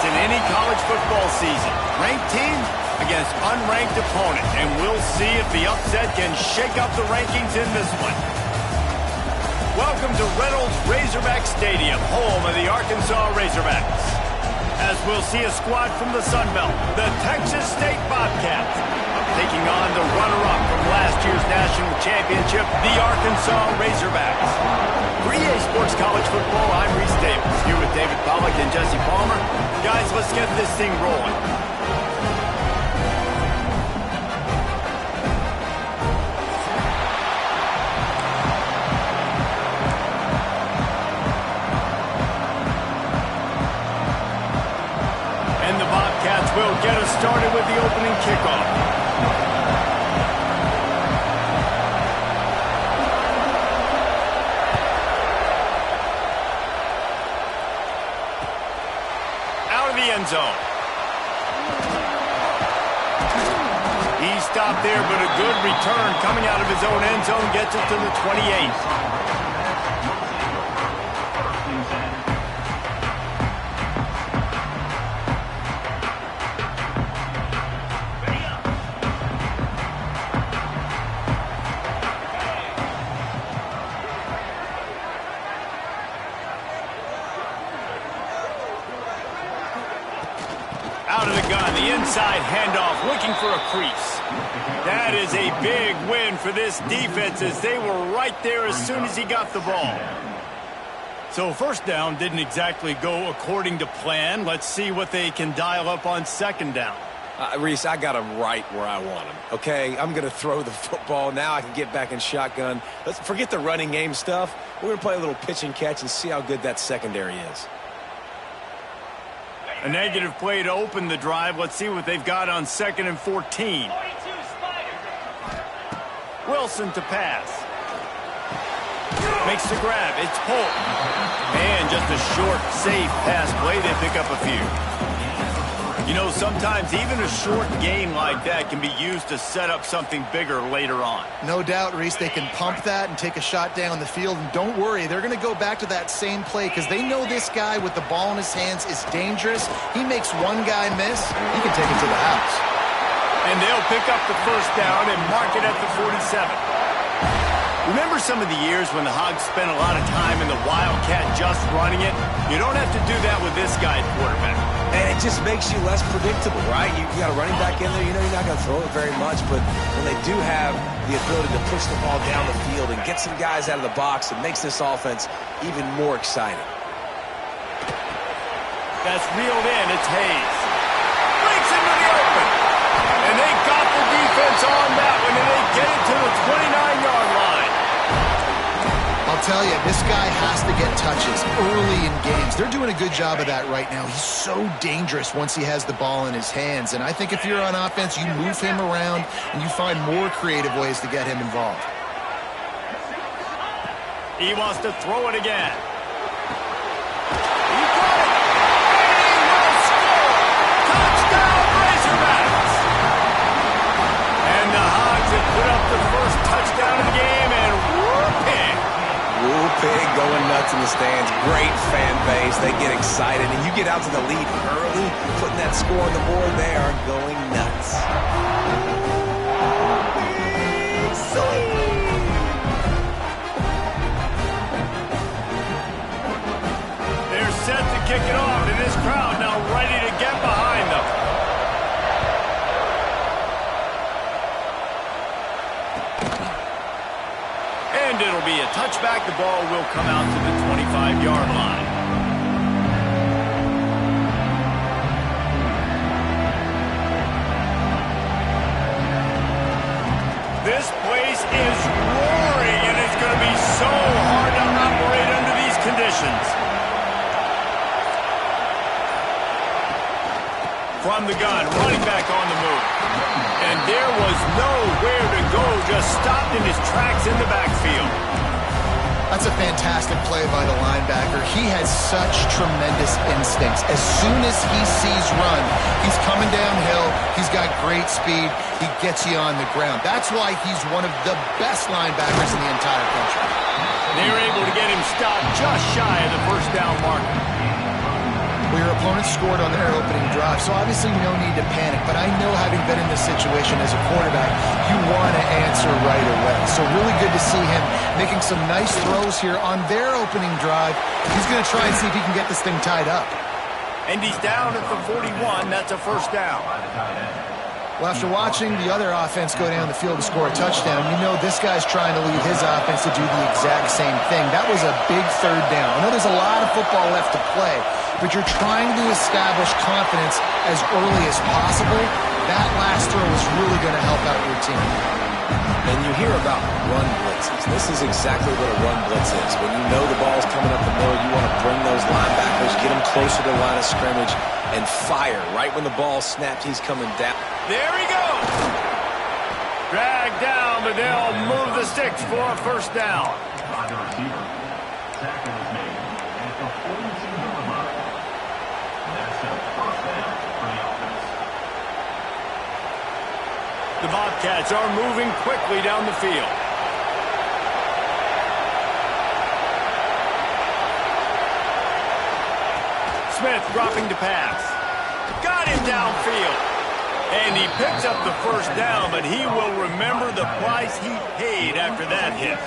It's in any college football season. Ranked team against unranked opponent, and we'll see if the upset can shake up the rankings in this one. Welcome to Reynolds Razorback Stadium, home of the Arkansas Razorbacks. As we'll see a squad from the Sun Belt, the Texas State Bobcats, taking on the runner-up from last year's national championship, the Arkansas Razorbacks. For EA Sports College Football, I'm Reese Davis, here with David Pollack and Jesse Palmer. Guys, let's get this thing rolling. And the Bobcats will get us started with the opening kickoff. End zone. He stopped there, but a good return coming out of his own end zone gets it to the 28. Out of the gun, the inside handoff, looking for a crease. That is a big win for this defense as they were right there as soon as he got the ball. So first down didn't exactly go according to plan. Let's see what they can dial up on second down. Reese, I got him right where I want him, okay? I'm going to throw the football. Now I can get back in shotgun. Let's forget the running game stuff. We're going to play a little pitch and catch and see how good that secondary is. A negative play to open the drive. Let's see what they've got on 2nd and 14. Wilson to pass. Makes the grab. It's Holt. And just a short, safe pass play. They pick up a few. You know, sometimes even a short gain like that can be used to set up something bigger later on. No doubt, Reese, they can pump that and take a shot down the field. And don't worry, they're going to go back to that same play because they know this guy with the ball in his hands is dangerous. He makes one guy miss, he can take it to the house. And they'll pick up the first down and mark it at the 47. Remember some of the years when the Hogs spent a lot of time in the Wildcat just running it? You don't have to do that with this guy at quarterback. And it just makes you less predictable, right? You got a running back in there. You know you're not going to throw it very much, but when they do have the ability to push the ball down the field and get some guys out of the box, it makes this offense even more exciting. That's reeled in. It's Hayes. Breaks into the open. And they got the defense on that one, and they get it to the 29-yard line. I'll tell you, this guy has to get touches early in games. They're doing a good job of that right now. He's so dangerous once he has the ball in his hands. And I think if you're on offense, you move him around and you find more creative ways to get him involved. He wants to throw it again. He got it. He will score. Touchdown, Razorbacks. And the Hogs have put up the first touchdown of the game, and whooping. Woo pig going nuts in the stands. Great fan base. They get excited. And you get out to the lead early, putting that score on the board, they are going nuts. They're set to kick it off, and this crowd now ready to get behind them. And it'll be a touchback. The ball will come out to the 25-yard line. This place is roaring, and it's going to be so hard to operate under these conditions. From the gun, running back on the move. And there was nowhere to go, just stopped in his tracks in the backfield. That's a fantastic play by the linebacker. He has such tremendous instincts. As soon as he sees run, he's coming downhill. He's got great speed. He gets you on the ground. That's why he's one of the best linebackers in the entire country. They were able to get him stopped just shy of the first down marker. Well, your opponent scored on their opening drive, so obviously no need to panic. But I know, having been in this situation as a quarterback, you want to answer right away. So really good to see him making some nice throws here on their opening drive. He's going to try and see if he can get this thing tied up. And he's down at the 41. That's a first down. Well, after watching the other offense go down the field to score a touchdown, you know this guy's trying to lead his offense to do the exact same thing. That was a big third down. I know there's a lot of football left to play, but you're trying to establish confidence as early as possible. That last throw is really going to help out your team. And you hear about run blitzes. This is exactly what a run blitz is. When you know the ball's coming up the middle, you want to bring those linebackers, get them closer to the line of scrimmage, and fire. Right when the ball snapped, he's coming down. There he goes. Dragged down, but they'll move the sticks for a first down. The Bobcats are moving quickly down the field. Smith dropping to pass. Got him downfield. And he picks up the first down, but he will remember the price he paid after that hit.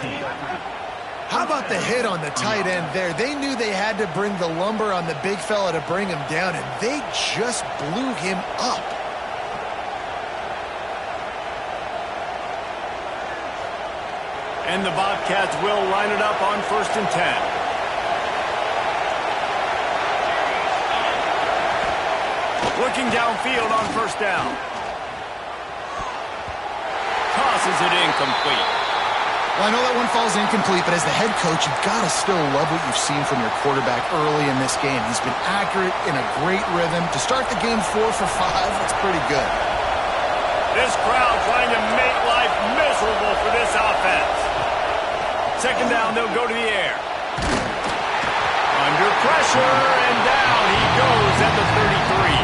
How about the hit on the tight end there? They knew they had to bring the lumber on the big fella to bring him down, and they just blew him up. And the Bobcats will line it up on 1st and 10. Looking downfield on first down. Tosses it incomplete. Well, I know that one falls incomplete, but as the head coach, you've got to still love what you've seen from your quarterback early in this game. He's been accurate, in a great rhythm. To start the game 4 for 5, that's pretty good. This crowd trying to make life miserable for this offense. 2nd down, they'll go to the air. Under pressure, and down he goes at the 33.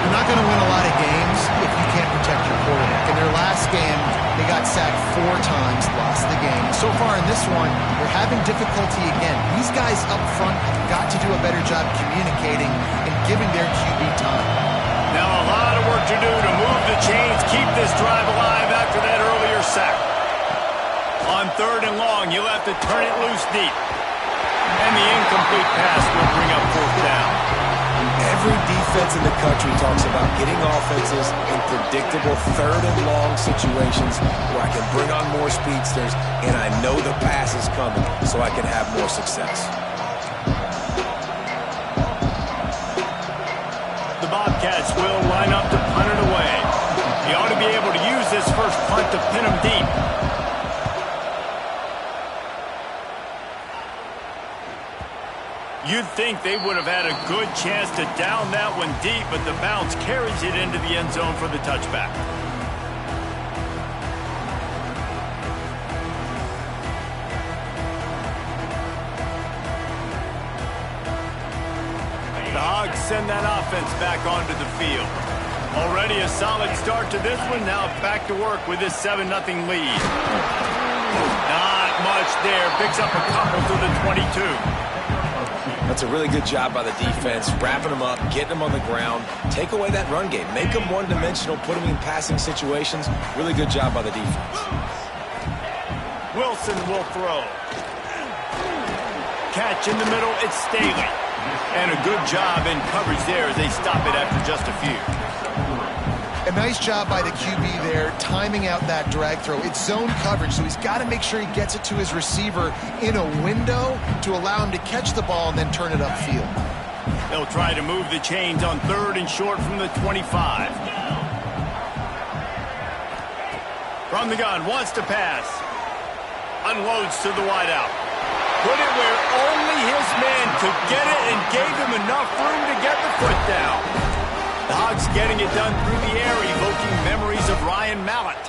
You're not going to win a lot of games if you can't protect your quarterback. In their last game, they got sacked 4 times, lost the game. So far in this one, they're having difficulty again. These guys up front have got to do a better job communicating and giving their QB time. Now a lot of work to do to move the chains, keep this drive alive after that earlier sack. On 3rd and long, you'll have to turn it loose deep. And the incomplete pass will bring up 4th down. Every defense in the country talks about getting offenses in predictable 3rd and long situations where I can bring on more speedsters and I know the pass is coming so I can have more success. The Bobcats will line up to punt it away. He ought to be able to use this first punt to pin him deep. You'd think they would have had a good chance to down that one deep, but the bounce carries it into the end zone for the touchback. The Hogs send that offense back onto the field. Already a solid start to this one. Now back to work with this 7-0 lead. Not much there. Picks up a couple to the 22. That's a really good job by the defense, wrapping them up, getting them on the ground, take away that run game, make them one-dimensional, put them in passing situations. Really good job by the defense. Wilson will throw. Catch in the middle, it's Staley. And a good job in coverage there as they stop it after just a few. A nice job by the QB there, timing out that drag throw. It's zone coverage, so he's got to make sure he gets it to his receiver in a window to allow him to catch the ball and then turn it upfield. They'll try to move the chains on 3rd and short from the 25. From the gun, wants to pass. Unloads to the wideout. Put it where only his man could get it and gave him enough room to get the foot down. The Hogs getting it done through the air, evoking memories of Ryan Mallett.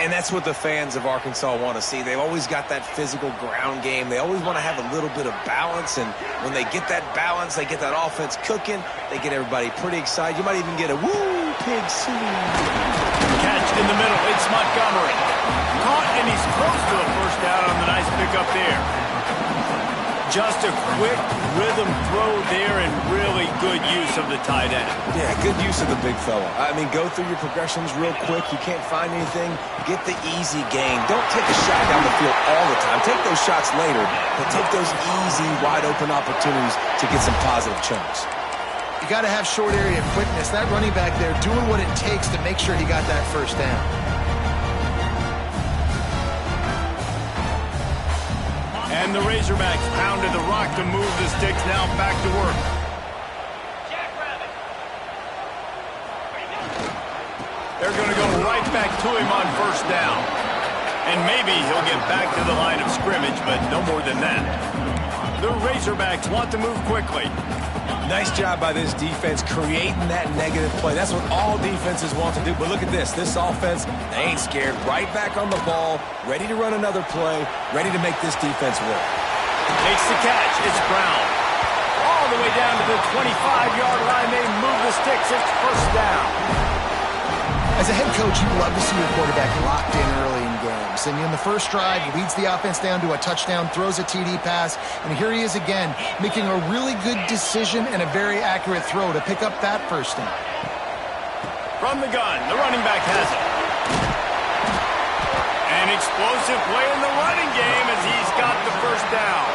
And that's what the fans of Arkansas want to see. They've always got that physical ground game. They always want to have a little bit of balance, and when they get that balance, they get that offense cooking, they get everybody pretty excited. You might even get a woo, pig soup. Catch in the middle, it's Montgomery. Caught, and he's close to a first down on the nice pickup there. Just a quick rhythm throw there and really good use of the tight end. Yeah, good use of the big fella. I mean, go through your progressions real quick. You can't find anything. Get the easy gain. Don't take a shot down the field all the time. Take those shots later, but take those easy, wide-open opportunities to get some positive chunks. You got to have short area quickness. That running back there doing what it takes to make sure he got that first down. And the Razorbacks pounded the rock to move the sticks. Now back to work. They're going to go right back to him on first down. And maybe he'll get back to the line of scrimmage, but no more than that. The Razorbacks want to move quickly. Nice job by this defense creating that negative play. That's what all defenses want to do. But look at this. This offense, they ain't scared. Right back on the ball, ready to run another play, ready to make this defense work. Makes the catch. It's Brown. All the way down to the 25-yard line. They move the sticks. It's first down. As a head coach, you love to see your quarterback locked in early in games. And in the first drive, he leads the offense down to a touchdown, throws a TD pass, and here he is again, making a really good decision and a very accurate throw to pick up that first down. From the gun, the running back has it. An explosive play in the running game as he's got the first down.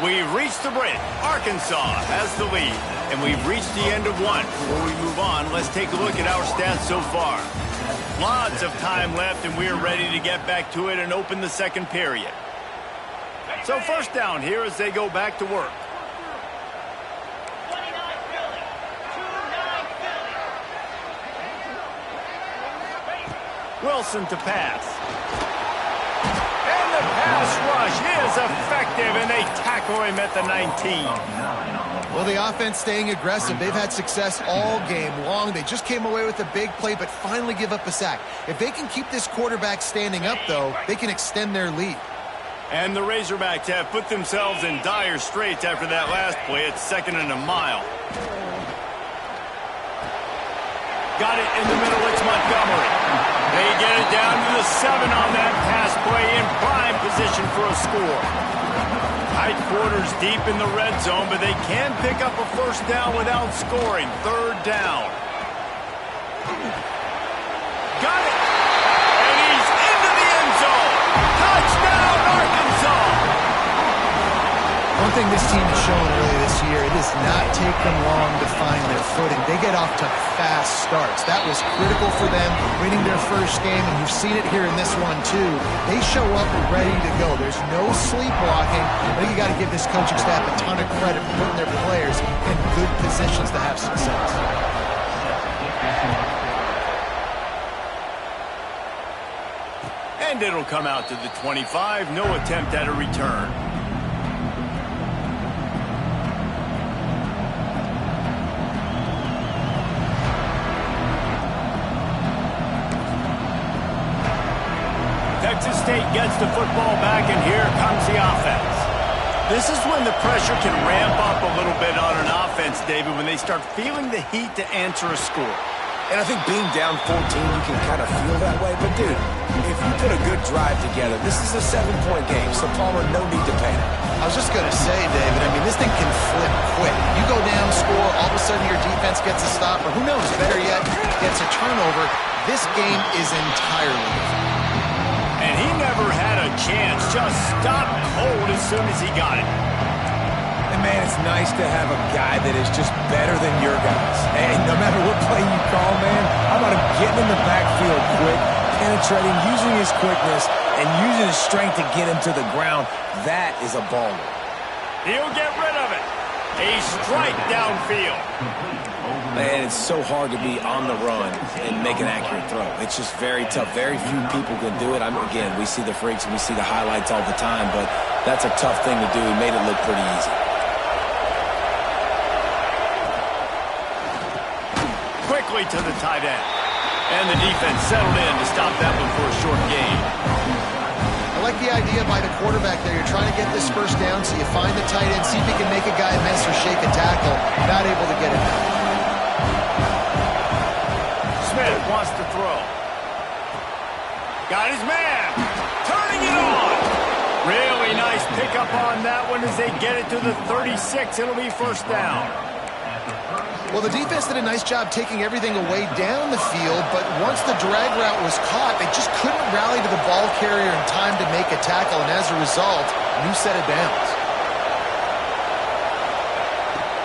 We've reached the bridge. Arkansas has the lead, and we've reached the end of one. Before we move on, let's take a look at our stats so far. Lots of time left, and we're ready to get back to it and open the second period. So first down here as they go back to work. Wilson to pass. And the pass rush is effective, and they tackle him at the 19. Well, the offense staying aggressive. They've had success all game long. They just came away with a big play, but finally give up a sack. If they can keep this quarterback standing up, though, they can extend their lead. And the Razorbacks have put themselves in dire straits after that last play. It's 2nd and a mile. Got it in the middle. It's Montgomery. They get it down to the 7 on that pass play in prime position for a score. Tight quarters deep in the red zone, but they can pick up a first down without scoring. 3rd down. Got it. And he's into the end zone. Touchdown, Arkansas. One thing this team has shown early this year, it does not take them long to find their footing. They get off to fast starts. That was critical for them, winning their first game, and you've seen it here in this one too. They show up ready to go. There's no sleepwalking. I think you got to give this coaching staff a ton of credit for putting their players in good positions to have success. And it'll come out to the 25. No attempt at a return. Texas State gets the football back, and here comes the offense. This is when the pressure can ramp up a little bit on an offense, David, when they start feeling the heat to answer a score. And I think being down 14, you can kind of feel that way. But, dude, if you put a good drive together, this is a 7-point game, so Palmer, no need to panic. I was just going to say, David, I mean, this thing can flip quick. You go down, score, all of a sudden your defense gets a stop, or who knows, better yet, gets a turnover. This game is entirely different. And he never had a chance, just stopped cold as soon as he got it. And, man, it's nice to have a guy that is just better than your guys. Hey, no matter what play you call, man, how about him getting in the backfield quick, penetrating, using his quickness, and using his strength to get him to the ground. That is a baller. He'll get rid of it. A strike downfield. Man, it's so hard to be on the run and make an accurate throw. It's just very tough. Very few people can do it. Again, we see the freaks and we see the highlights all the time, but that's a tough thing to do. He made it look pretty easy. Quickly to the tight end. And the defense settled in to stop that one for a short gain. I like the idea by the quarterback there. You're trying to get this first down, so you find the tight end, see if he can make a guy miss or shake a tackle. Not able to get it done. Smith wants to throw. Got his man. Turning it on. Really nice pickup on that one as they get it to the 36. It'll be first down. Well, the defense did a nice job taking everything away down the field, but once the drag route was caught, they just couldn't rally to the ball carrier in time to make a tackle, and as a result, new set of downs.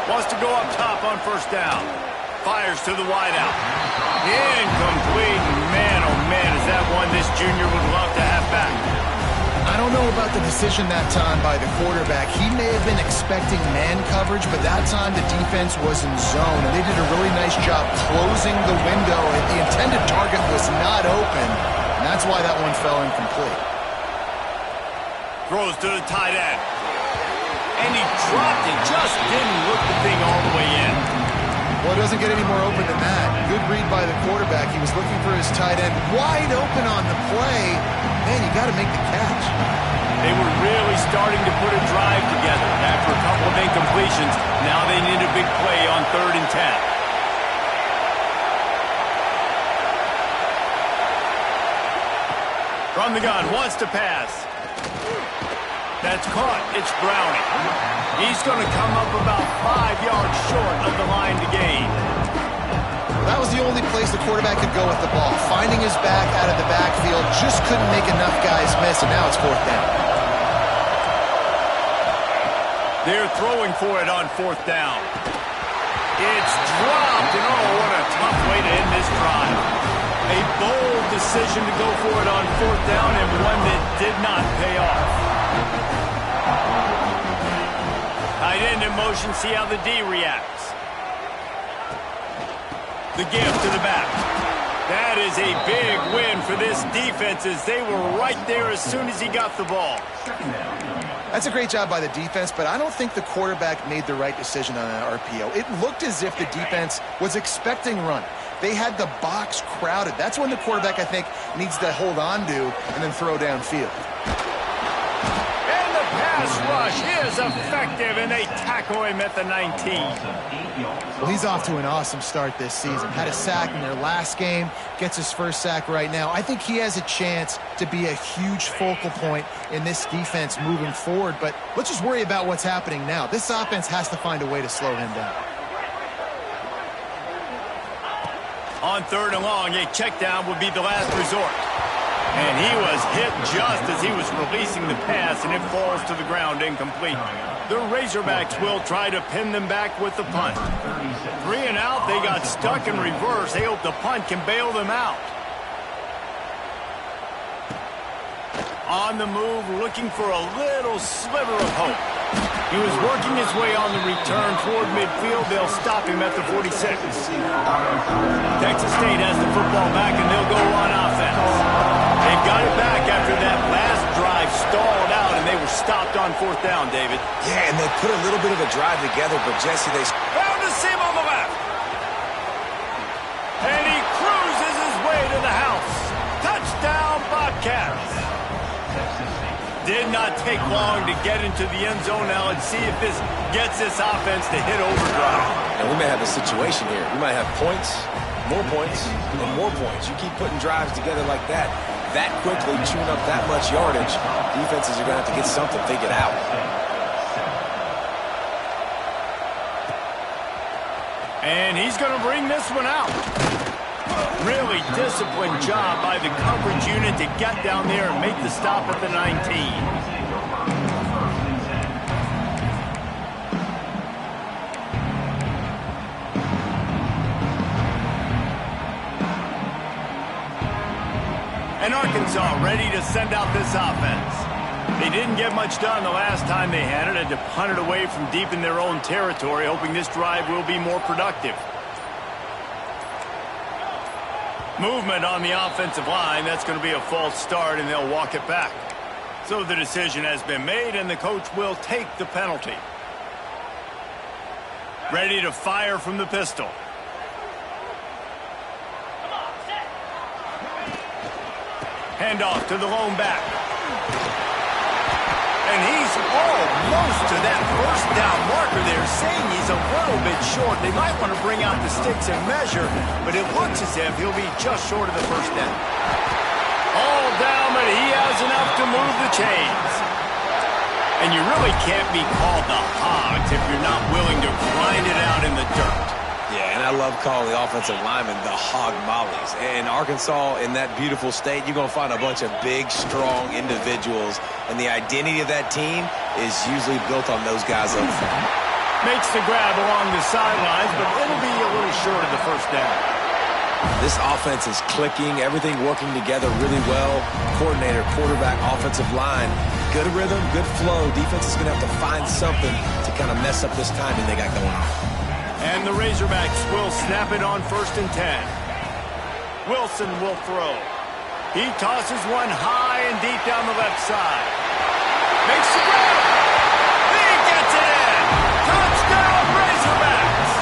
Wants to go up top on first down. Fires to the wideout. Incomplete. Man, oh man, is that one this junior would love to have back. I don't know about the decision that time by the quarterback. He may have been expecting man coverage, but that time the defense was in zone, and they did a really nice job closing the window, and the intended target was not open, and that's why that one fell incomplete. Throws to the tight end. And he dropped it, just didn't look the thing all the way in. Well, it doesn't get any more open than that. Good read by the quarterback. He was looking for his tight end wide open on the play. Man, you got to make the catch. They were really starting to put a drive together. After a couple of incompletions, now they need a big play on 3rd and 10. From the gun, wants to pass. That's caught. It's Browning. He's going to come up about 5 yards short of the line to gain. That was the only place the quarterback could go with the ball. Finding his back out of the backfield, just couldn't make enough guys miss, and now it's 4th down. They're throwing for it on 4th down. It's dropped, and oh, what a tough way to end this drive. A bold decision to go for it on 4th down, and one that did not pay off. Tight end in motion, see how the D reacts. The give to the back. That is a big win for this defense as they were right there as soon as he got the ball. That's a great job by the defense, but I don't think the quarterback made the right decision on that RPO. It looked as if the defense was expecting run. They had the box crowded. That's when the quarterback, I think, needs to hold on to and then throw downfield. And the pass rush is effective, and they tackle him at the 19. Well, he's off to an awesome start this season. Had a sack in their last game, gets his first sack right now. I think he has a chance to be a huge focal point in this defense moving forward, but let's just worry about what's happening now. This offense has to find a way to slow him down. On 3rd and long, a check down would be the last resort. And he was hit just as he was releasing the pass, and it falls to the ground incomplete. The Razorbacks will try to pin them back with the punt. 3 and out, they got stuck in reverse. They hope the punt can bail them out. On the move, looking for a little sliver of hope. He was working his way on the return toward midfield. They'll stop him at the 46. Texas State has the football back, and they'll go on offense. They got it back after that last drive stalled out, and they were stopped on 4th down, David. Yeah, and they put a little bit of a drive together, but Jesse, they found a seam on the left. And he cruises his way to the house. Touchdown, Bobcats. Did not take long to get into the end zone. Now let's see if this gets this offense to hit overdrive. Now we may have a situation here. We might have points, more points, and more points. You keep putting drives together like that quickly, chewing up that much yardage, defenses are going to have to get something figured out. And he's going to bring this one out. Really disciplined job by the coverage unit to get down there and make the stop at the 19. And Arkansas ready to send out this offense. They didn't get much done the last time they had it. Had to punt it away from deep in their own territory, hoping this drive will be more productive. Movement on the offensive line. That's going to be a false start, and they'll walk it back. So the decision has been made, and the coach will take the penalty. Ready to fire from the pistol. Handoff to the lone back. And he's almost to that first down marker there, saying he's a little bit short. They might want to bring out the sticks and measure, but it looks as if he'll be just short of the first down. All down, but he has enough to move the chains. And you really can't be called the Hogs if you're not willing to grind it out in the dirt. Yeah, and I love calling the offensive linemen the hog mollies. In Arkansas, in that beautiful state, you're going to find a bunch of big, strong individuals, and the identity of that team is usually built on those guys up front. Makes the grab along the sidelines, but it'll be a little short of the first down. This offense is clicking, everything working together really well. Coordinator, quarterback, offensive line, good rhythm, good flow. Defense is going to have to find something to kind of mess up this timing they got going on. And the Razorbacks will snap it on 1st and 10. Wilson will throw. He tosses one high and deep down the left side. Makes the grab. He gets it in. Touchdown, Razorbacks.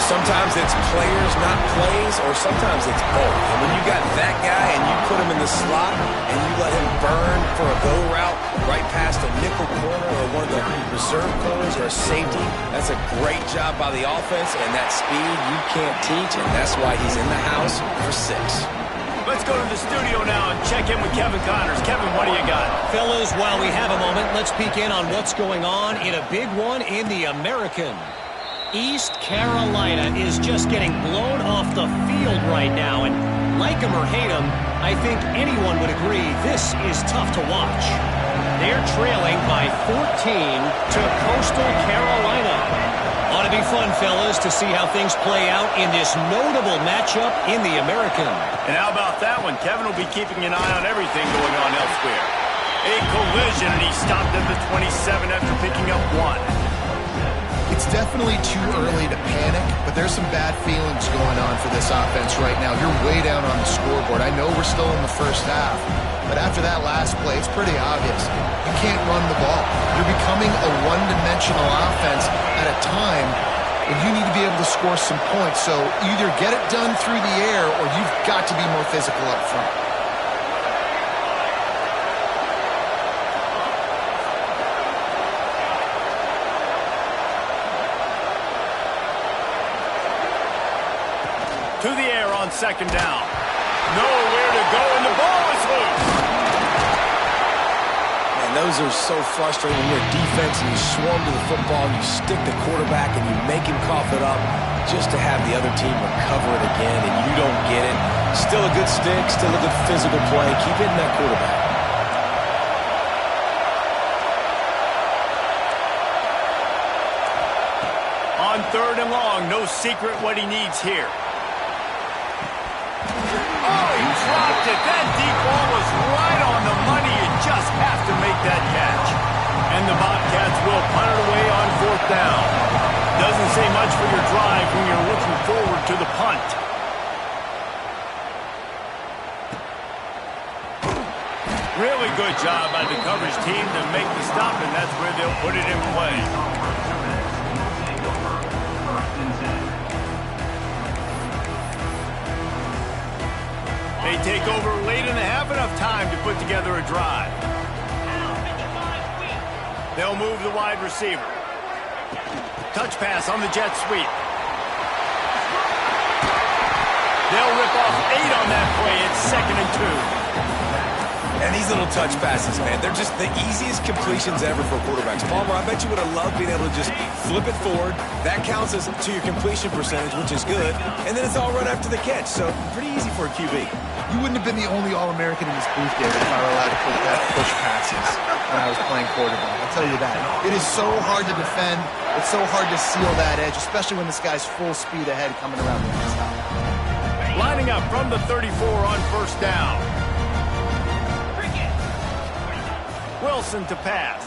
Sometimes it's players, not plays, or sometimes it's both. And when you got that guy and you put him in the slot and you let him burn for a go route right past a nickel corner or one of the reserve corners or a safety, that's a great job by the offense, and that speed you can't teach, and that's why he's in the house for 6. Let's go to the studio now and check in with Kevin Connors. Kevin, what do you got? Fellas, while we have a moment, let's peek in on what's going on in a big one in the American. East Carolina is just getting blown off the field right now, and like him or hate him, I think anyone would agree this is tough to watch. They're trailing by 14 to Coastal Carolina. Ought to be fun, fellas, to see how things play out in this notable matchup in the American. And how about that one? Kevin will be keeping an eye on everything going on elsewhere. A collision, and he stopped at the 27 after picking up 1. It's definitely too early to panic, but there's some bad feelings going on for this offense right now. You're way down on the scoreboard. I know we're still in the first half, but after that last play, it's pretty obvious. You can't run the ball. You're becoming a one-dimensional offense at a time when you need to be able to score some points. So either get it done through the air or you've got to be more physical up front. To the air on 2nd down. Nowhere to go, and the ball is loose. And those are so frustrating when you're a defense and you swarm to the football, you stick the quarterback, and you make him cough it up just to have the other team recover it again, and you don't get it. Still a good stick, still a good physical play. Keep hitting that quarterback. On 3rd and long, no secret what he needs here. Oh, he dropped it. That deep ball was right on the money. You just have to make that catch. And the Bobcats will punt it away on 4th down. Doesn't say much for your drive when you're looking forward to the punt. Really good job by the coverage team to make the stop, and that's where they'll put it in play. They take over late in the half, enough time to put together a drive. They'll move the wide receiver. Touch pass on the jet sweep. They'll rip off 8 on that play. It's 2nd and 2. And these little touch passes, man, they're just the easiest completions ever for quarterbacks. Palmer, I bet you would have loved being able to just flip it forward. That counts as to your completion percentage, which is good. And then it's all right after the catch, so pretty easy for a QB. You wouldn't have been the only All-American in this booth, David, if I were allowed to push passes when I was playing quarterback. I'll tell you that. It is so hard to defend. It's so hard to seal that edge, especially when this guy's full speed ahead coming around the stop. Lining up from the 34 on 1st down. Wilson to pass.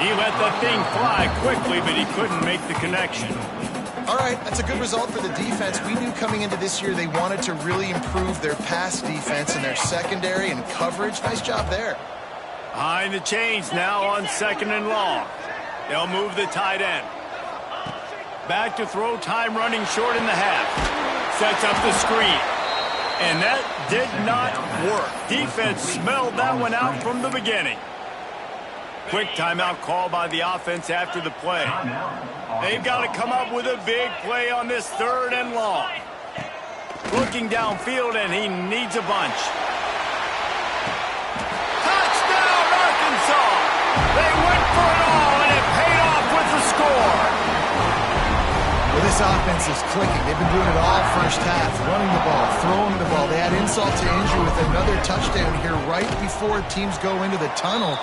He let that thing fly quickly, but he couldn't make the connection. All right, that's a good result for the defense. We knew coming into this year they wanted to really improve their pass defense and their secondary and coverage. Nice job there. Behind the chains now on 2nd and long. They'll move the tight end. Back to throw, time running short in the half. Sets up the screen. And that did not work. Defense smelled that one out from the beginning. Quick timeout call by the offense after the play. They've got to come up with a big play on this 3rd and long. Looking downfield, and he needs a bunch. Touchdown, Arkansas! They went for it all, and it paid off with the score. Well, this offense is clicking. They've been doing it all first half, running the ball, throwing the ball. They had insult to injury with another touchdown here right before teams go into the tunnel.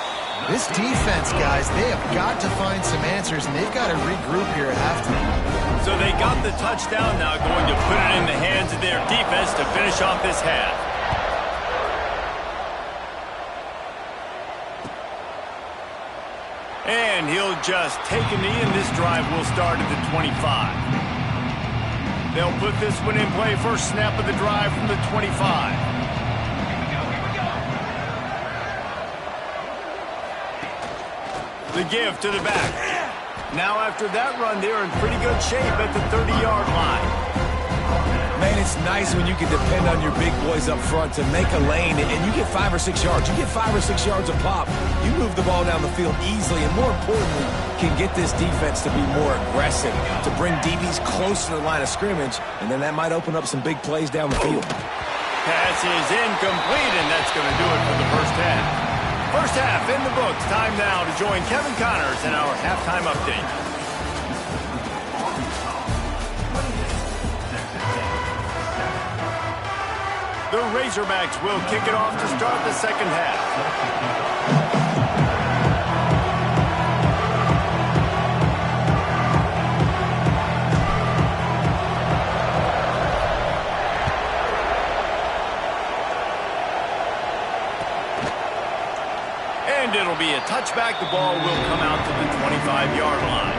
This defense, guys, they have got to find some answers, and they've got to regroup here at halftime. So they got the touchdown, now going to put it in the hands of their defense to finish off this half. And he'll just take a knee, and this drive will start at the 25. They'll put this one in play. First snap of the drive from the 25. The give to the back. Now after that run, they're in pretty good shape at the 30-yard line. Man, it's nice when you can depend on your big boys up front to make a lane, and you get 5 or 6 yards. You get 5 or 6 yards a pop. You move the ball down the field easily, and more importantly, can get this defense to be more aggressive, to bring DBs close to the line of scrimmage, and then that might open up some big plays down the field. Pass is incomplete, and that's going to do it for the first half. First half in the books. Time now to join Kevin Connors in our halftime update. The Razorbacks will kick it off to start the second half. And it'll be a touchback. The ball will come out to the 25-yard line.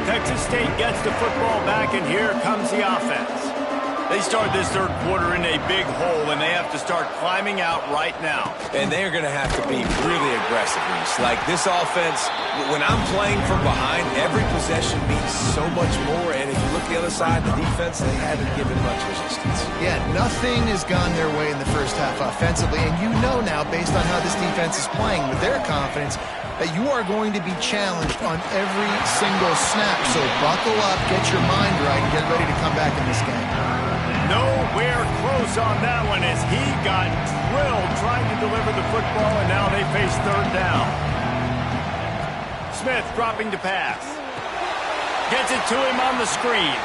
Texas State gets the football back, and here comes the offense. They start this third quarter in a big hole, and they have to start climbing out right now. And they're going to have to be really aggressive. Like this offense, when I'm playing from behind, every possession means so much more. And if you look the other side, the defense, they haven't given much resistance. Yeah, nothing has gone their way in the first half offensively. And you know now, based on how this defense is playing with their confidence, that you are going to be challenged on every single snap. So buckle up, get your mind right, and get ready to come back in this game. Nowhere close on that one as he got drilled trying to deliver the football, and now they face third down. Smith dropping to pass. Gets it to him on the screen.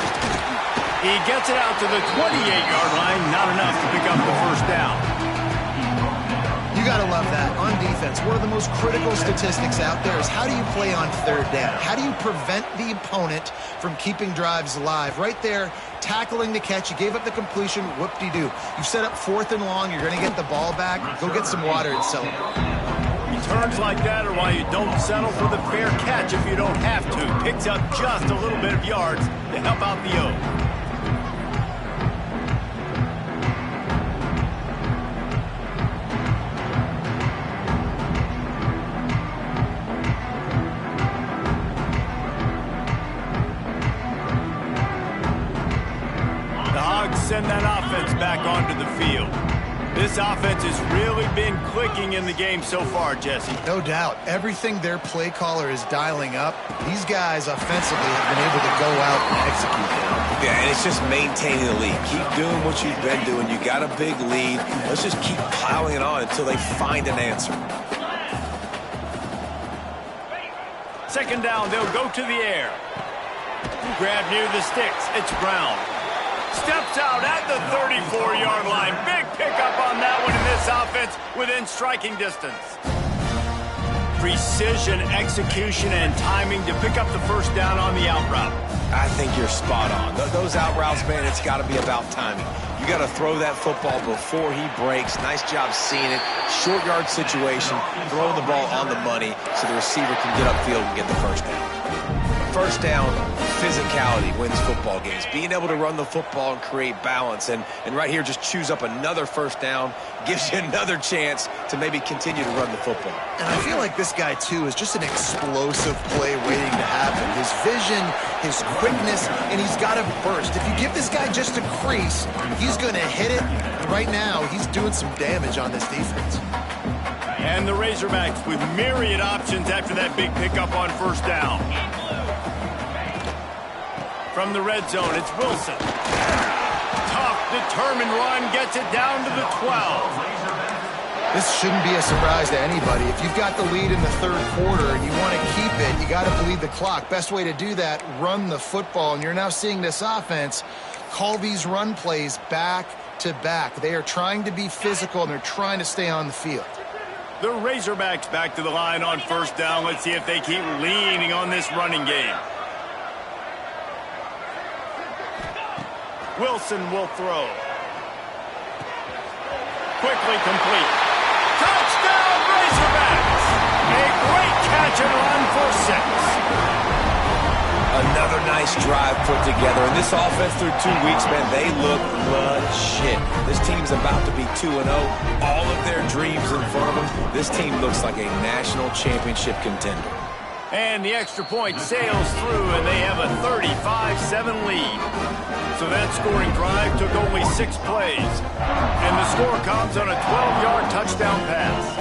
He gets it out to the 28-yard line. Not enough to pick up the first down. You got to love that. On defense, one of the most critical statistics out there is how do you play on third down? How do you prevent the opponent from keeping drives alive? Right there, tackling the catch. You gave up the completion. Whoop-de-doo. You set up 4th and long. You're going to get the ball back. Go get some water and celebrate. Returns like that are why you don't settle for the fair catch if you don't have to. Picks up just a little bit of yards to help out the O. Send that offense back onto the field. This offense has really been clicking in the game so far, Jesse. No doubt. Everything their play caller is dialing up, these guys offensively have been able to go out and execute. Yeah, and it's just maintaining the lead. Keep doing what you've been doing. You got a big lead. Let's just keep plowing it on until they find an answer. Second down, they'll go to the air. Grab near the sticks. It's Brown. Steps out at the 34-yard line. Big pickup on that one in this offense within striking distance. Precision, execution, and timing to pick up the first down on the out route. I think you're spot on. Those out routes, man, it's got to be about timing. You got to throw that football before he breaks. Nice job seeing it. Short yard situation, throwing the ball on the money so the receiver can get upfield and get the first down. First down, physicality wins football games. Being able to run the football and create balance. And right here, just choose up another first down. Gives you another chance to maybe continue to run the football. And I feel like this guy, too, is just an explosive play waiting to happen. His vision, his quickness, and he's got a burst. If you give this guy just a crease, he's going to hit it. And right now, he's doing some damage on this defense. And the Razorbacks with myriad options after that big pickup on first down. From the red zone, it's Wilson. Tough, determined run, gets it down to the 12. This shouldn't be a surprise to anybody. If you've got the lead in the third quarter and you want to keep it, you got to bleed the clock. Best way to do that, run the football. And you're now seeing this offense call these run plays back to back. They are trying to be physical, and they're trying to stay on the field. The Razorbacks back to the line on first down. Let's see if they keep leaning on this running game. Wilson will throw. Quickly complete. Touchdown, Razorbacks! A great catch and run for 6. Another nice drive put together. And this offense through 2 weeks, man, they look legit. This team's about to be 2-0. All of their dreams in front of them. This team looks like a national championship contender. And the extra point sails through, and they have a 35-7 lead. So that scoring drive took only 6 plays. And the score comes on a 12-yard touchdown pass.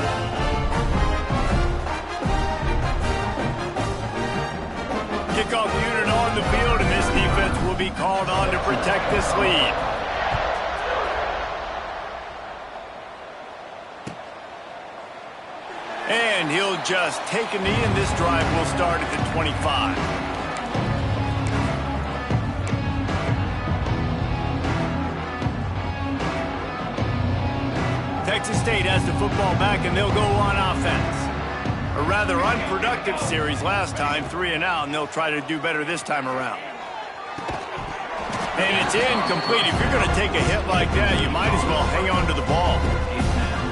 Kickoff unit on the field, and this defense will be called on to protect this lead. And he'll just take a knee, and this drive will start at the 25. Texas State has the football back, and they'll go on offense. A rather unproductive series last time, 3 and out, and they'll try to do better this time around. And it's incomplete. If you're going to take a hit like that, you might as well hang on to the ball.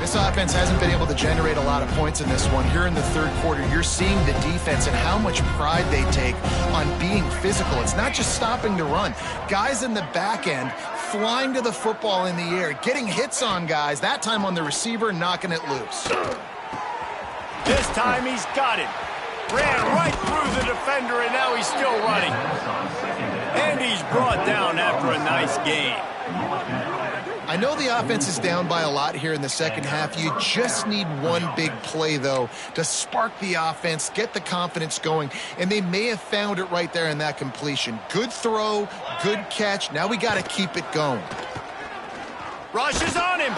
This offense hasn't been able to generate a lot of points in this one. Here in the third quarter, you're seeing the defense and how much pride they take on being physical. It's not just stopping to run. Guys in the back end flying to the football in the air, getting hits on guys, that time on the receiver, knocking it loose. This time he's got it. Ran right through the defender, and now he's still running. And he's brought down after a nice gain. I know the offense is down by a lot here in the second half. You just need one big play, though, to spark the offense, get the confidence going, and they may have found it right there in that completion. Good throw, good catch. Now we got to keep it going. Rush is on him.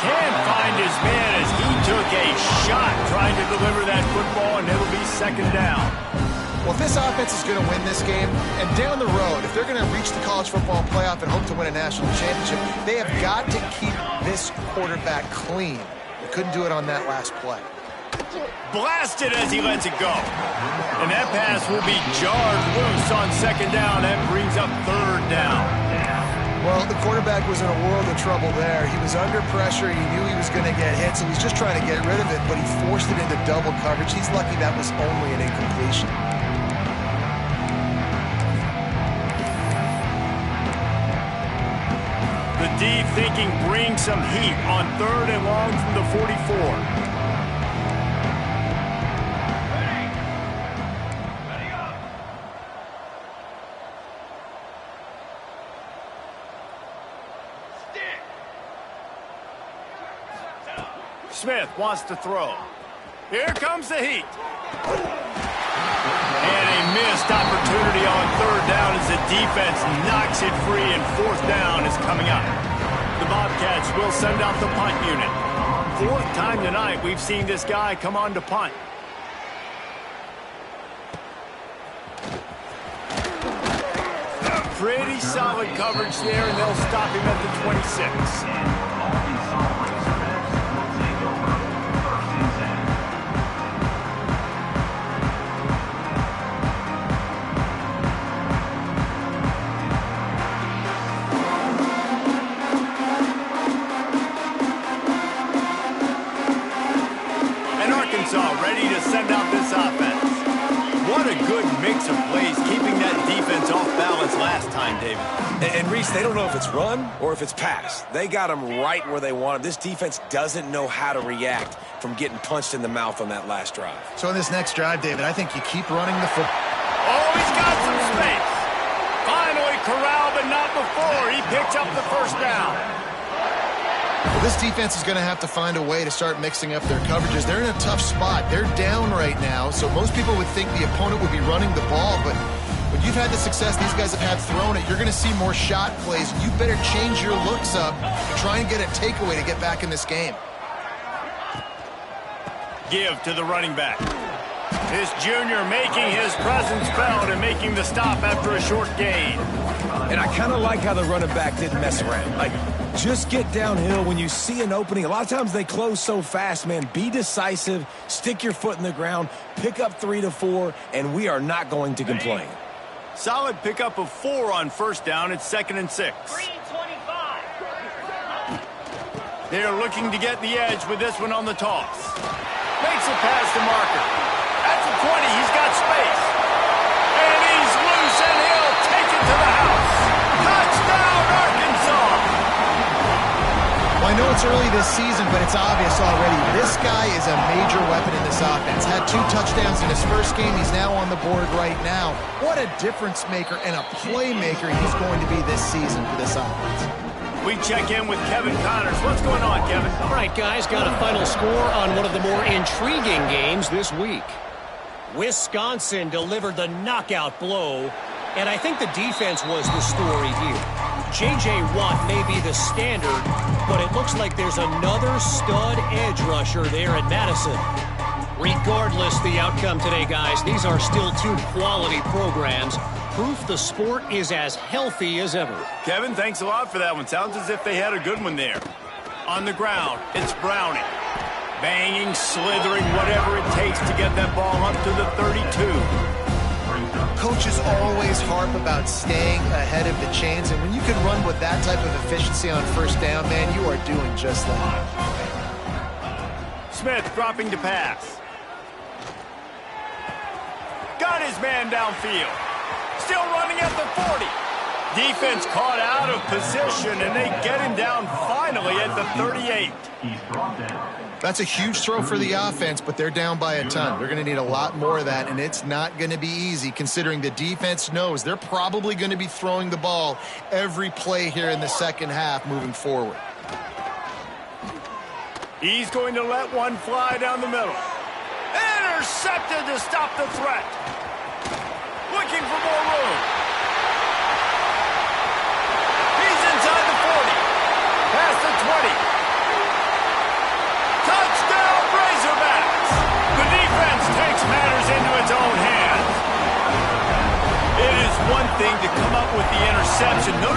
Can't find his man as he took a shot trying to deliver that football, and it'll be second down. Well, if this offense is going to win this game, and down the road, if they're going to reach the college football playoff and hope to win a national championship, they have got to keep this quarterback clean. They couldn't do it on that last play. Blasted as he lets it go. And that pass will be jarred loose on second down. That brings up third down. Well, the quarterback was in a world of trouble there. He was under pressure. He knew he was going to get hit, so he's just trying to get rid of it, but he forced it into double coverage. He's lucky that was only an incompletion. The deep thinking brings some heat on third and long from the 44. Smith wants to throw. Here comes the heat. And a missed opportunity on third down as the defense knocks it free, and fourth down is coming up. The Bobcats will send out the punt unit. Fourth time tonight we've seen this guy come on to punt. Pretty solid coverage there, and they'll stop him at the 26. Ready to send out this offense. What a good mix of plays, keeping that line, David. And Reese, they don't know if it's run or if it's pass. They got them right where they want them. This defense doesn't know how to react from getting punched in the mouth on that last drive. So in this next drive, David, I think you keep running the football. Oh, he's got some space. Finally corralled, but not before. He picks up the first down. Well, this defense is going to have to find a way to start mixing up their coverages. They're in a tough spot. They're down right now, so most people would think the opponent would be running the ball, but when you've had the success these guys have had throwing it, you're going to see more shot plays. You better change your looks up and try and get a takeaway to get back in this game. Give to the running back. This junior making his presence felt and making the stop after a short gain. And I kind of like how the running back didn't mess around. Like, just get downhill when you see an opening. A lot of times they close so fast, man. Be decisive, stick your foot in the ground, pick up 3 to 4, and we are not going to complain. Solid pickup of 4 on first down. It's 2nd and 6. They're looking to get the edge with this one on the toss. Makes a pass to Marker. At the 20, he's got space. And he's loose, and he'll take it to the house. Touchdown, Arkansas! Well, I know it's early this season, but it's obvious already. This guy is a major weapon in this offense. Had 2 touchdowns in his first game. He's now on the board right now. What a difference maker and a playmaker he's going to be this season for this offense. We check in with Kevin Connors. What's going on, Kevin? All right, guys, got a final score on one of the more intriguing games this week. Wisconsin delivered the knockout blow, and I think the defense was the story here. J.J. Watt may be the standard, but it looks like there's another stud edge rusher there at Madison. Regardless the outcome today, guys, these are still 2 quality programs. Proof the sport is as healthy as ever. Kevin, thanks a lot for that one. Sounds as if they had a good one there. On the ground, it's Browning. Banging, slithering, whatever it takes to get that ball up to the 32. Coaches always harp about staying ahead of the chains, and when you can run with that type of efficiency on first down, man, you are doing just that. Smith dropping to pass. Got his man downfield. Still running at the 40. Defense caught out of position, and they get him down finally at the 38. That's a huge throw for the offense, but they're down by a ton. They're going to need a lot more of that, and it's not going to be easy considering the defense knows they're probably going to be throwing the ball every play here in the second half moving forward. He's going to let one fly down the middle. Intercepted to stop the threat. Looking for more room. He's inside the 40. Past the 20. Touchdown, Razorbacks. The defense takes matters into its own hands. It is one thing to come up with the interception. No,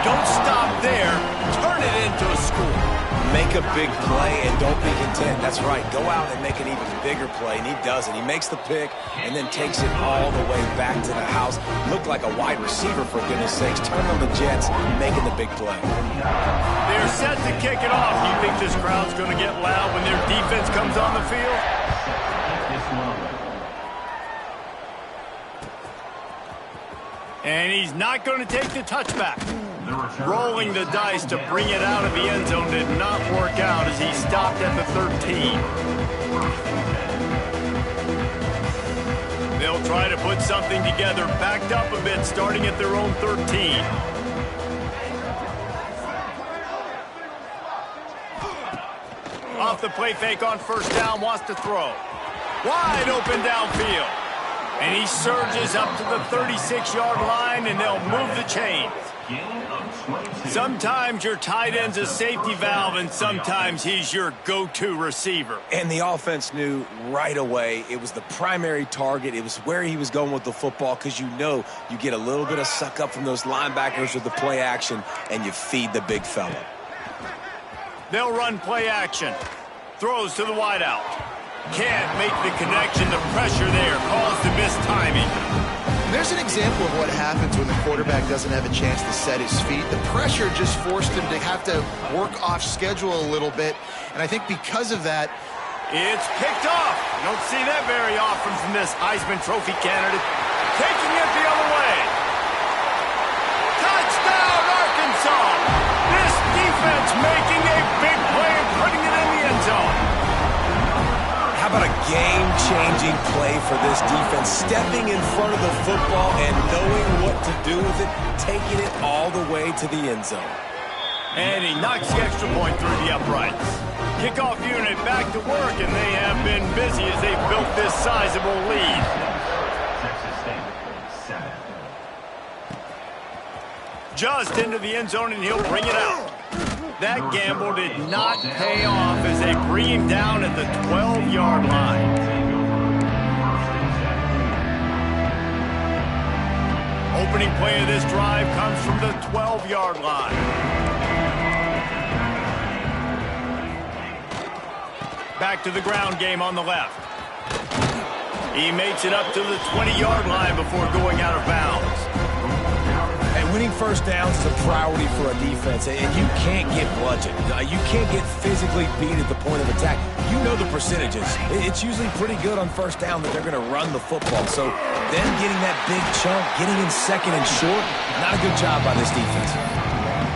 don't stop there. Turn it into a score. Make a big play and don't be content. That's right. Go out and make an even bigger play, and he does it. He makes the pick and then takes it all the way back to the house. Looked like a wide receiver, for goodness sakes. Turn on the Jets, making the big play. They're set to kick it off. Do you think this crowd's going to get loud when their defense comes on the field? And he's not going to take the touchback. Rolling the dice to bring it out of the end zone did not work out as he stopped at the 13. They'll try to put something together, backed up a bit, starting at their own 13. Off the play fake on first down, wants to throw. Wide open downfield. And he surges up to the 36-yard line, and they'll move the chains. Sometimes your tight end's a safety valve, and sometimes he's your go-to receiver. And the offense knew right away it was the primary target. It was where he was going with the football, because you know you get a little bit of suck up from those linebackers with the play action, and you feed the big fella. They'll run play action. Throws to the wideout. Can't make the connection. The pressure there caused the missed timing. There's an example of what happens when the quarterback doesn't have a chance to set his feet. The pressure just forced him to have to work off schedule a little bit. And I think because of that, it's picked off. You don't see that very often from this Heisman Trophy candidate. Taking it the other way. this off. This defense making a big play and putting it in the end zone. How about a game-changing play for this defense? Stepping in front of the football and knowing what to do with it, taking it all the way to the end zone. And he knocks the extra point through the uprights. Kickoff unit back to work, and they have been busy as they built this sizable lead. Just into the end zone, and he'll bring it out. That gamble did not pay off as they bring him down at the 12-yard line. Opening play of this drive comes from the 12-yard line. Back to the ground game on the left. He makes it up to the 20-yard line before going out of bounds. And winning first downs is a priority for a defense, and you can't get bludgeoned. You can't get physically beat at the point of attack. You know the percentages. It's usually pretty good on first down that they're going to run the football. So them getting that big chunk, getting in second and short, not a good job by this defense.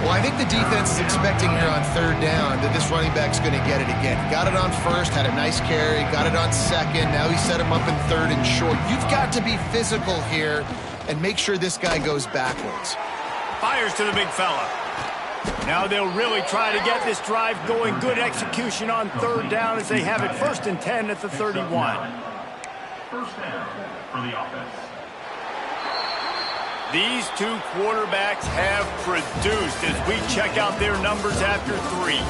Well, I think the defense is expecting here on third down that this running back's going to get it again. He got it on first, had a nice carry, got it on second. Now he set him up in third and short. You've got to be physical here and make sure this guy goes backwards. Fires to the big fella. Now they'll really try to get this drive going. Good execution on third down as they have it 1st and 10 at the 31. First down for the offense. These two quarterbacks have produced as we check out their numbers after 3.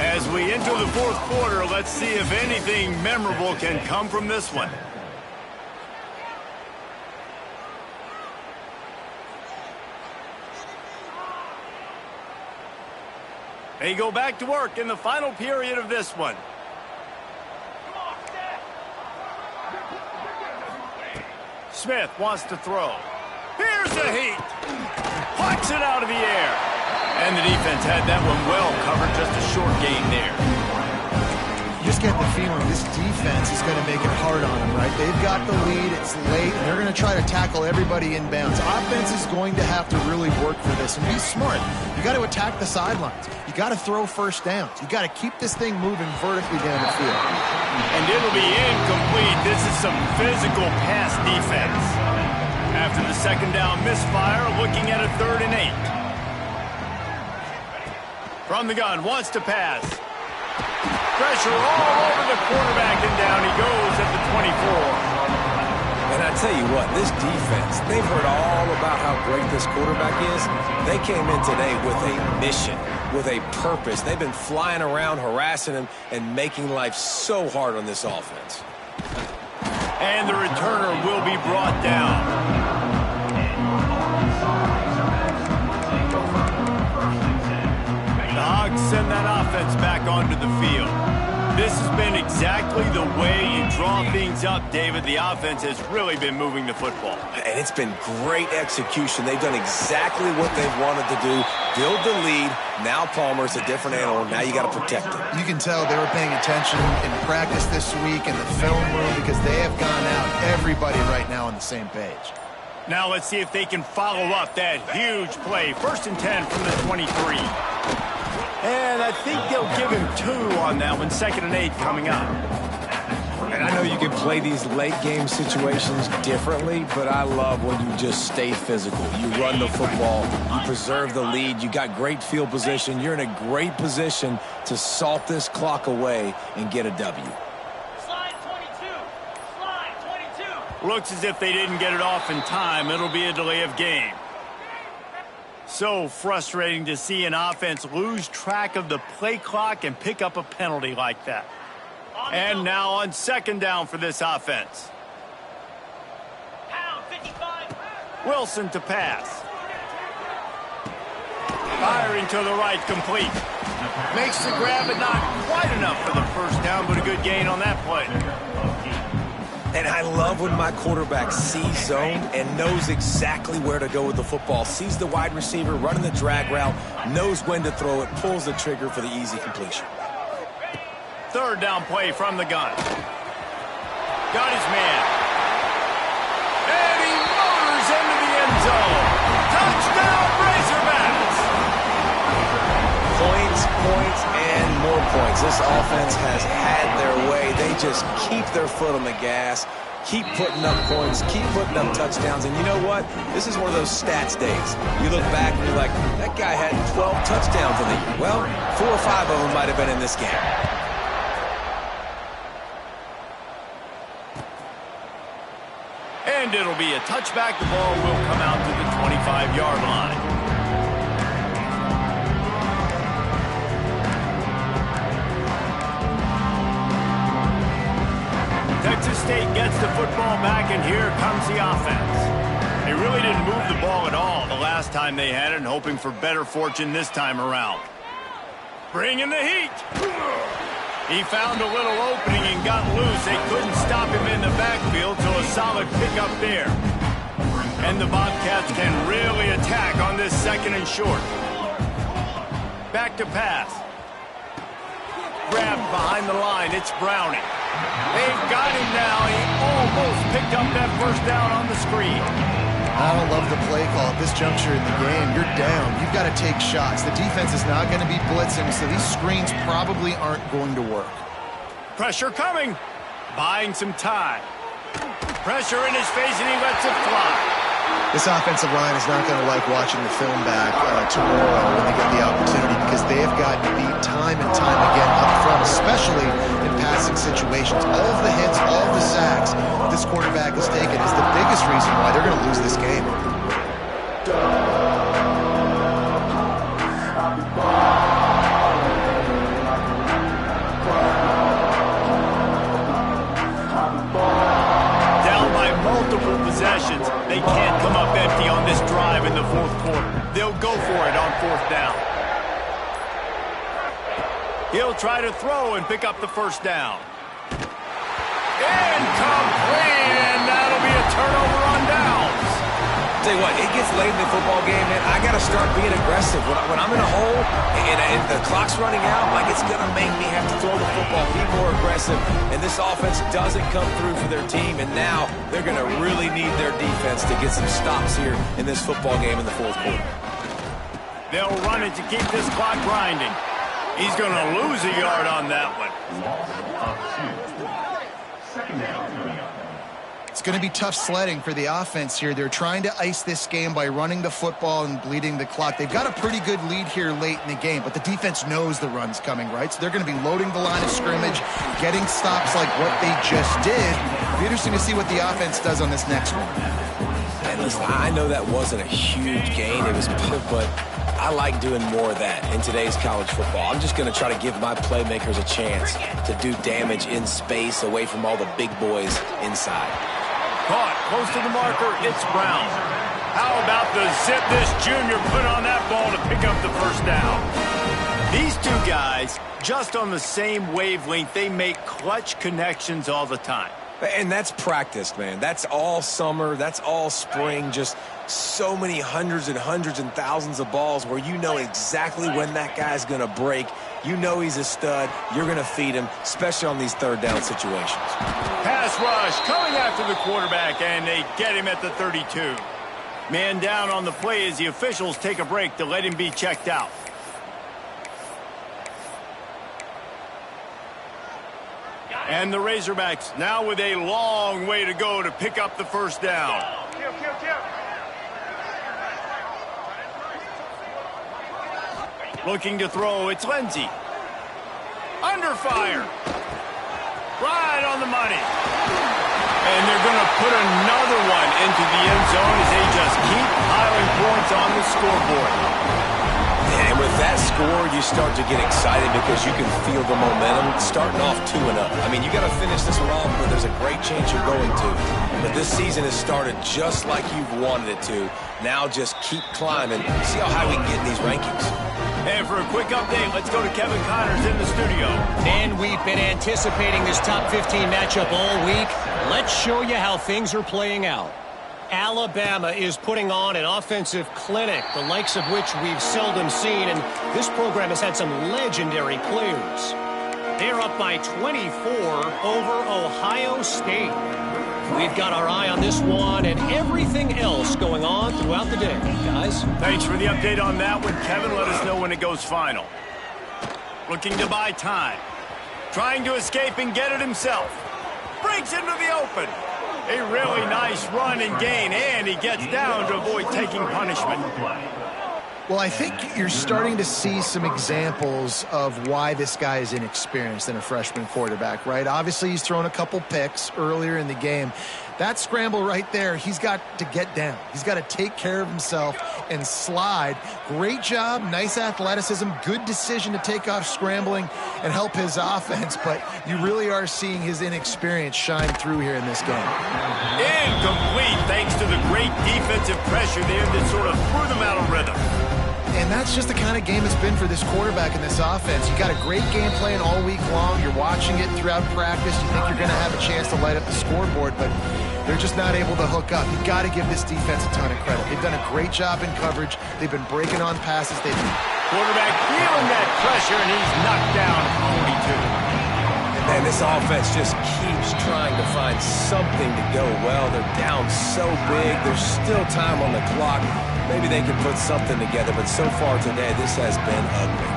As we enter the 4th quarter, let's see if anything memorable can come from this one. They go back to work in the final period of this one. Smith wants to throw. Here's the heat. Plucks it out of the air. And the defense had that one well covered. Just a short gain there. You just get the feeling this defense is going to make it hard on them, right? They've got the lead. It's late, and they're going to try to tackle everybody in bounds. Offense is going to have to really work for this and be smart. You got to attack the sidelines. You got to throw first downs. You got to keep this thing moving vertically down the field. And it'll be incomplete. This is some physical pass defense. After the second down misfire, looking at a 3rd and 8. From the gun, wants to pass. Pressure all over the quarterback, and down he goes at the 24. And I tell you what, this defense, they've heard all about how great this quarterback is. They came in today with a mission, with a purpose. They've been flying around, harassing him, and making life so hard on this offense. And the returner will be brought down. The Hogs send that offense back onto the field. This has been exactly the way you draw things up, David. The offense has really been moving the football. And it's been great execution. They've done exactly what they've wanted to do. Build the lead. Now Palmer's a different animal. Now you got to protect him. You can tell they were paying attention in practice this week in the film room because they have gone out, everybody right now on the same page. Now let's see if they can follow up that huge play. 1st and 10 from the 23. And I think they'll give him 2 on that one. 2nd and 8 coming up. And I know you can play these late game situations differently, but I love when you just stay physical. You run the football, you preserve the lead, you got great field position. You're in a great position to salt this clock away and get a W. Slide 22. Slide 22. Looks as if they didn't get it off in time. It'll be a delay of game. So frustrating to see an offense lose track of the play clock and pick up a penalty like that. And now on 2nd down for this offense. Pound 55. Wilson to pass. Firing to the right, complete. Makes the grab, but not quite enough for the first down, but a good gain on that play. And I love when my quarterback sees zone and knows exactly where to go with the football. Sees the wide receiver running the drag route, knows when to throw it, pulls the trigger for the easy completion. 3rd down play from the gun. Got his man. And he motors into the end zone. Touchdown, Razorbacks! points. This offense has had their way. They just keep their foot on the gas, keep putting up points, keep putting up touchdowns. And you know what? This is one of those stats days. You look back and you're like, that guy had 12 touchdowns in the year. Well, 4 or 5 of them might have been in this game. And it'll be a touchback. The ball will come out to the 25-yard line. Texas State gets the football back, and here comes the offense. They really didn't move the ball at all the last time they had it, and hoping for better fortune this time around. Bringing the heat. He found a little opening and got loose. They couldn't stop him in the backfield, so a solid pickup there. And the Bobcats can really attack on this 2nd and short. Back to pass. Grabbed behind the line. It's Browning. They've got him now. He almost picked up that first down on the screen. I don't love the play call at this juncture in the game. You're down. You've got to take shots. The defense is not going to be blitzing, so these screens probably aren't going to work. Pressure coming. Buying some time. Pressure in his face, and he lets it fly. This offensive line is not going to like watching the film back tomorrow when they get the opportunity, because they have gotten beat time and time again up front, especially in passing situations. All of the hits, all of the sacks this quarterback has taken is the biggest reason why they're going to lose this game. Multiple possessions. They can't come up empty on this drive in the 4th quarter. They'll go for it on 4th down. He'll try to throw and pick up the first down. Incomplete, and that'll be a turnover on downs. Tell you what, it gets late in the football game, man. I got to start being aggressive. When I'm in a hole and the clock's running out, like, it's going to make me have to throw the football, be more aggressive. And this offense doesn't come through for their team, and now they're going to really need their defense to get some stops here in this football game in the 4th quarter. They'll run it to keep this clock grinding. He's going to lose a yard on that one. Loss of 2. 2nd down coming up. It's going to be tough sledding for the offense here. They're trying to ice this game by running the football and bleeding the clock. They've got a pretty good lead here late in the game, but the defense knows the run's coming, right? So they're going to be loading the line of scrimmage, getting stops like what they just did. It'll be interesting to see what the offense does on this next one. And listen, I know that wasn't a huge gain. It was good, but I like doing more of that in today's college football. I'm just going to try to give my playmakers a chance to do damage in space away from all the big boys inside. Caught close to the marker. It's Brown. How about the zip this junior put on that ball to pick up the first down? These two guys, just on the same wavelength, they make clutch connections all the time. And that's practice, man. That's all summer. That's all spring. Just so many hundreds and thousands of balls where you know exactly when that guy's going to break. You know he's a stud. You're going to feed him, especially on these 3rd down situations. Pass rush coming after the quarterback, and they get him at the 32. Man down on the play as the officials take a break to let him be checked out. And the Razorbacks now with a long way to go to pick up the first down. Looking to throw, it's Lindsey. Under fire. Right on the money. And they're going to put another one into the end zone as they just keep piling points on the scoreboard. And with that score, you start to get excited because you can feel the momentum starting off 2-0. I mean, you got to finish this one off where there's a great chance you're going to. But this season has started just like you've wanted it to. Now just keep climbing. See how high we can get in these rankings. And for a quick update, let's go to Kevin Connors in the studio. And we've been anticipating this top 15 matchup all week. Let's show you how things are playing out. Alabama is putting on an offensive clinic, the likes of which we've seldom seen, and this program has had some legendary players. They're up by 24 over Ohio State. We've got our eye on this one and everything else going on throughout the day, guys. Thanks for the update on that one, Kevin. Let us know when it goes final. Looking to buy time. Trying to escape and get it himself. Breaks into the open. A really nice run and gain, and he gets down to avoid taking punishment. Well, I think you're starting to see some examples of why this guy is inexperienced in a freshman quarterback, right? Obviously, he's thrown a couple picks earlier in the game. That scramble right there, he's got to get down. He's got to take care of himself and slide. Great job, nice athleticism, good decision to take off scrambling and help his offense, but you really are seeing his inexperience shine through here in this game. Incomplete, thanks to the great defensive pressure there that sort of threw them out of rhythm. And that's just the kind of game it's been for this quarterback in this offense. You got a great game plan all week long. You're watching it throughout practice. You think you're going to have a chance to light up the scoreboard, but they're just not able to hook up. You've got to give this defense a ton of credit. They've done a great job in coverage. They've been breaking on passes. Quarterback feeling that pressure, and he's knocked down at 42. And this offense just keeps trying to find something to go well. They're down so big. There's still time on the clock. Maybe they can put something together, but so far today, this has been ugly.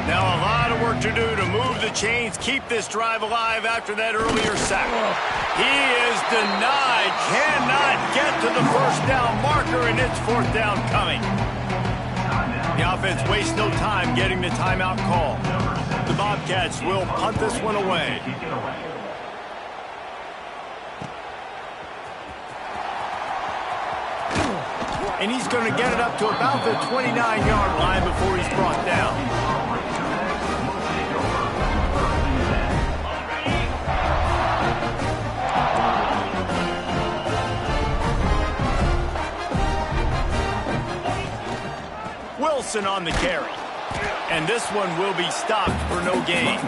Now a lot of work to do to move the chains, keep this drive alive after that earlier sack. He is denied, cannot get to the first down marker, and it's fourth down coming. The offense wastes no time getting the timeout call. The Bobcats will punt this one away. And he's going to get it up to about the 29-yard line before he's brought down. Wilson on the carry. And this one will be stopped for no gain.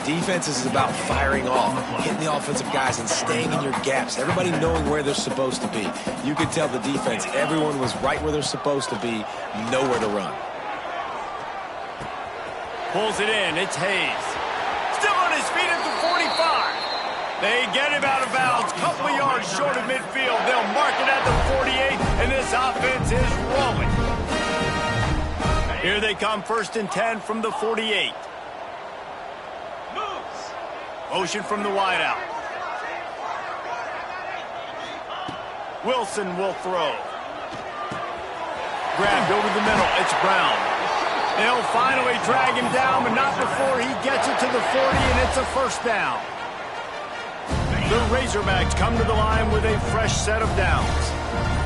Defense is about firing off, hitting the offensive guys and staying in your gaps. Everybody knowing where they're supposed to be. You could tell the defense, everyone was right where they're supposed to be, nowhere to run. Pulls it in, it's Hayes. Still on his feet at the 45. They get him out of bounds, couple of yards short of midfield. They'll mark it at the 48, and this offense is rolling. Here they come, 1st and 10 from the 48. Motion from the wideout. Wilson will throw. Grabbed over the middle. It's Brown. They'll finally drag him down, but not before he gets it to the 40, and it's a first down. The Razorbacks come to the line with a fresh set of downs.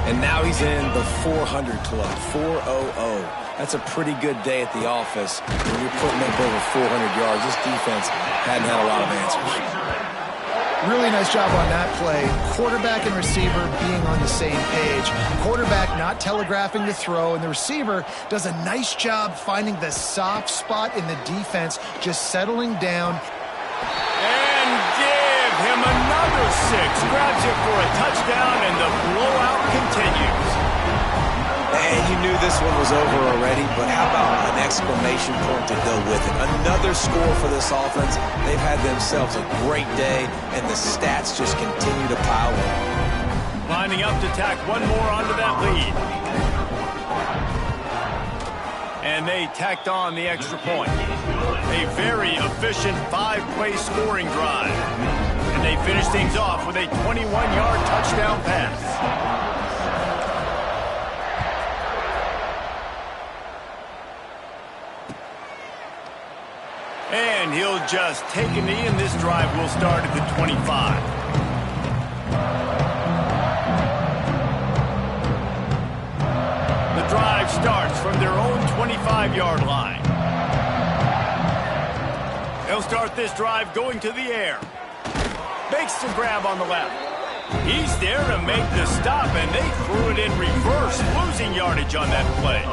And now he's in the 400 club, 400. That's a pretty good day at the office when you're putting up over 400 yards. This defense hadn't had a lot of answers. Really nice job on that play. Quarterback and receiver being on the same page. Quarterback not telegraphing the throw, and the receiver does a nice job finding the soft spot in the defense, just settling down. And give him another 6. Grabs it for a touchdown, and the blowout continues. And you knew this one was over already, but how about an exclamation point to go with it? Another score for this offense. They've had themselves a great day, and the stats just continue to pile up. Lining up to tack one more onto that lead. And they tacked on the extra point. A very efficient 5-play scoring drive. And they finish things off with a 21-yard touchdown pass. And he'll just take a knee, and this drive will start at the 25. The drive starts from their own 25-yard line. They'll start this drive going to the air. Makes the grab on the left. He's there to make the stop, and they threw it in reverse, losing yardage on that play.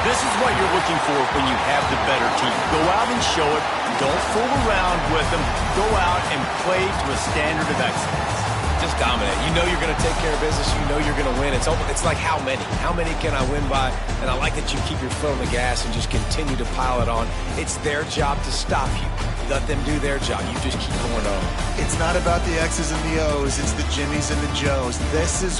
This is what you're looking for when you have the better team. Go out and show it. Don't fool around with them. Go out and play to a standard of excellence. Just dominate. You know you're going to take care of business. You know you're going to win. It's like how many? How many can I win by? And I like that you keep your foot on the gas and just continue to pile it on. It's their job to stop you. Let them do their job. You just keep going on. It's not about the X's and the O's. It's the Jimmies and the Joes. This is